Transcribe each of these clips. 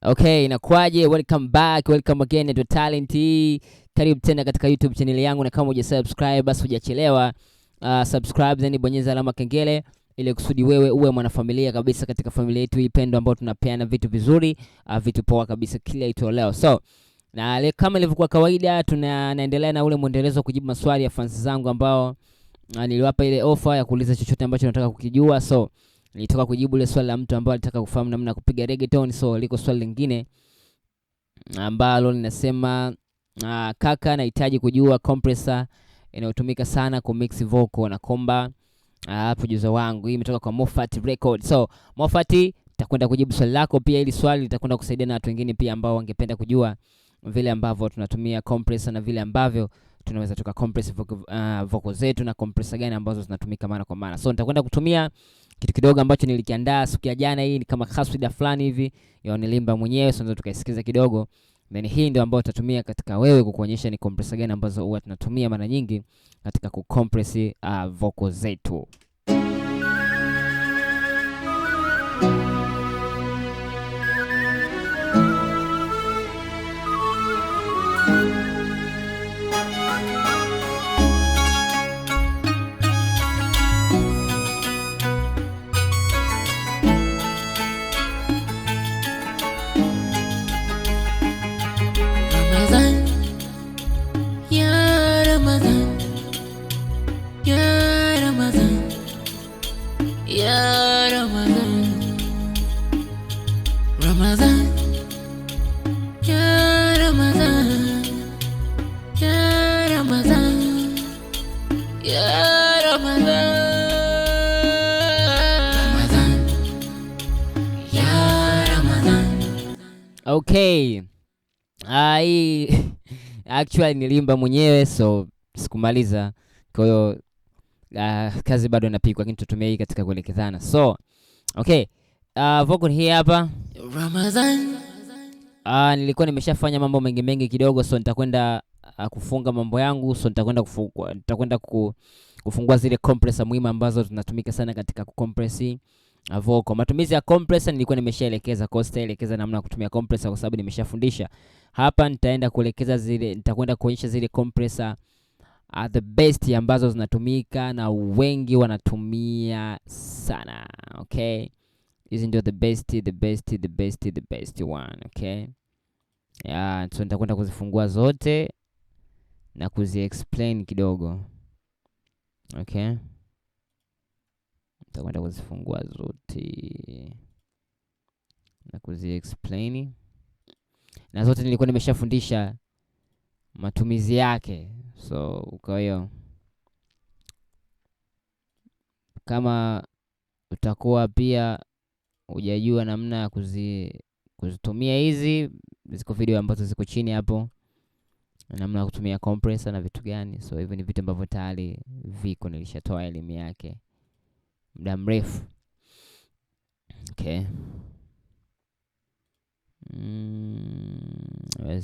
Okay, inakuaje? Welcome back, welcome again to Talent. Karibu tena katika YouTube channel yangu, na kama hujasubscribe basi hujachelewa. Subscribe then bonyeza alama kengele ili kusudi wewe uwe mwanafamilia kabisa katika familia yetu hii pendwa ambayo tunapeana vitu vizuri, vitu poa kabisa kila itoleo. So, na kama ilivyokuwa kawaida tunaendelea na ule mwendelezo kujibu maswali ya fans zangu ambao niliwapa ile offer ya kuuliza chochote ambacho nataka kukijua. So, nilitoka kujibu ile swali la mtu ambaye alitaka kufahamu namna kupiga reggaeton. So liko swali lingine ambalo linasema kaka, nahitaji kujua compressor inayotumika sana ku mix vocal na komba producer wangu. Hii imetoka kwa Moffat Record. So Moffat, nitakwenda kujibu swali lako pia. Ili swali litakwenda kusaidia na watu wengine pia ambao wangependa kujua vile ambavyo tunatumia compressor na vile ambavyo tunaweza tuka compress vocal zetu na compressor gani ambazo zinatumika mara kwa mara. So nitakwenda kutumia kitu kidogo ambacho nilikiandaa siku ya jana. Hii ni kama kaswida fulani hivi ya nilimba mwenyewe, so tukaisikiza kidogo. Then hii ndio ambayo tutatumia katika wewe kukuonyesha ni compressor gani ambazo huwa tunatumia mara nyingi katika kucompress vocal zetu. Okay. Actually nilimba mwenyewe, so sikumaliza. Kwa hiyo kazi bado inapigwa, lakini tutumia hii katika kuelekezana. So, okay. Vocal hii hapa. Ramadhan. Nilikuwa nimeshafanya mambo mengi kidogo, so nitakwenda kufunga mambo yangu. So nitakwenda kufungua zile compressor muhimu ambazo tunatumika sana katika kucompress vocal. Matumizi ya compressor nilikuwa nimeshaelekeza, kwa sitaelekeza namna ya kutumia compressor kwa sababu nimeshafundisha. Hapa nitakwenda kuonyesha zile compressor the best ambazo zinatumika na wengi wanatumia sana. Okay, hizi ndio the best one. Okay, so nitakwenda kuzifungua zote na kuziexplain kidogo. Okay, nitakwenda kuzifungua zote na kuziexplain, na zote nilikuwa nimeshafundisha matumizi yake. So kwa hiyo kama utakuwa pia hujajua namna ya kuzitumia hizi, ziko video ambazo ziko chini hapo, namna ya kutumia compressor na vitu gani. So hivyo ni vitu ambavyo tayari viko, nilishatoa elimu yake muda mrefu. Okay.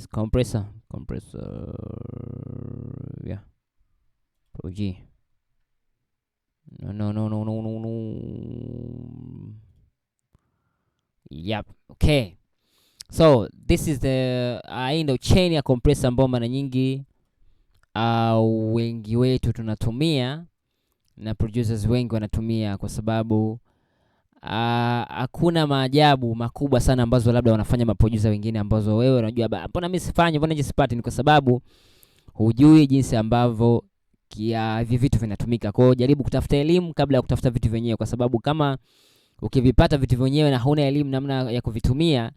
Compressor. Yeah. Pro G. No. Yep. Okay. So this is the chain ya compressor ambayo mara nyingi wengi wetu tunatumia na producers wengi wanatumia, kwa sababu hakuna maajabu makubwa sana ambazo labda wanafanya maproducer wengine ambazo wewe unajua mbona mimi sifanyi, mbona sipati. Ni kwa sababu hujui jinsi ambavyo hivi vitu vinatumika. Kwa hiyo jaribu kutafuta elimu kabla ya kutafuta vitu vyenyewe, kwa sababu kama ukivipata vitu vyenyewe na huna elimu namna ya kuvitumia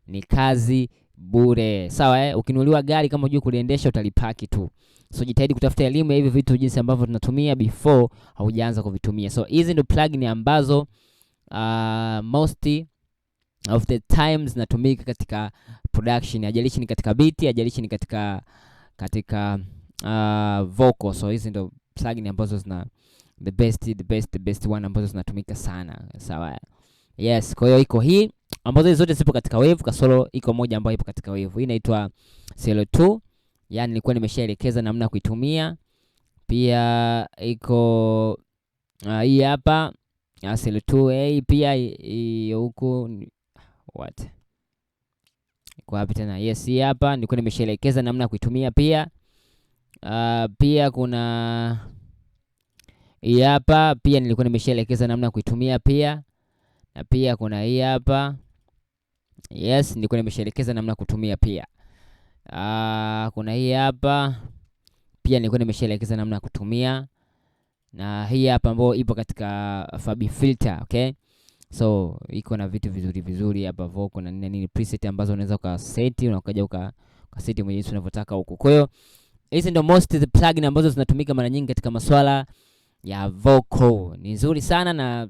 ni kazi bure. Sawa ukinunuliwa gari kama hujui kuliendesha utalipaki tu. So jitahidi kutafuta elimu ya hivi vitu, jinsi ambavyo tunatumia before haujaanza kuvitumia. So hizi ndio plugin ambazo most of the times natumika katika production. Ajalishi ni katika beat, ajalishi ni katika vocal. So hizi ndio plugin ambazo zina the best one ambazo zinatumika sana. Sawa. Yes, kwa hiyo iko hii ambazo zote zipo katika wave, kasoro iko moja ambayo ipo katika wave. Hii inaitwa CO2. Yani nilikuwa nimeshaelekeza namna kuitumia. Pia iko hii hapa CO2A pia huko what Iko wapi tena? Yes, hii hapa nilikuwa nimeshaelekeza namna ya kuitumia pia. Pia kuna hii hapa pia nilikuwa nimeshaelekeza namna ya kuitumia pia. Na pia kuna hii hapa. Yes, nilikuwa nimeshaelekeza namna ya kutumia pia. Kuna hii hapa pia nilikuwa nimeshaelekeza namna ya kutumia. Na hii hapa ambayo ipo katika Fabi filter, okay? So iko na vitu vizuri hapa vocal na nini preset ambazo unaweza ukaseti na ukaja ukaseti mwenyewe unavyotaka huko. Kwa hiyo hizi ndio most the plugin ambazo zinatumika mara nyingi katika masuala ya vocal. Ni nzuri sana na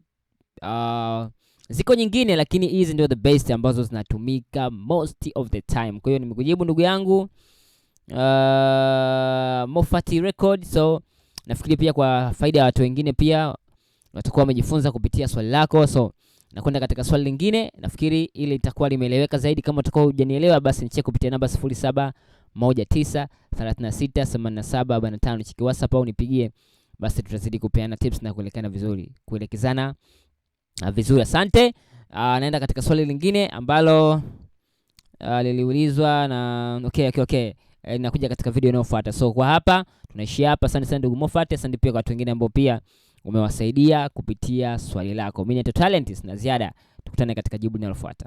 ziko nyingine, lakini hizi ndio the best ambazo zinatumika most of the time. Kwa hiyo nimekujibu ndugu yangu Mofati Record. So nafikiri pia kwa faida ya watu wengine pia watakuwa wamejifunza kupitia swali lako. So nakwenda katika swali lingine, nafikiri ili itakuwa limeeleweka zaidi. Kama utakuwa hujanielewa, basi nicheke kupitia namba 0719368745 chiki WhatsApp au nipigie, basi tutazidi kupeana tips na kuelekezana vizuri. Asante. Naenda katika swali lingine ambalo liliulizwa na okay. Nakuja katika video inayofuata. So kwa hapa tunaishia hapa. Asante sana ndugu Mofati. Asante pia kwa watu wengine ambao pia umewasaidia kupitia swali lako. Mimi ni Talent, na ziada. Tukutane katika jibu linalofuata.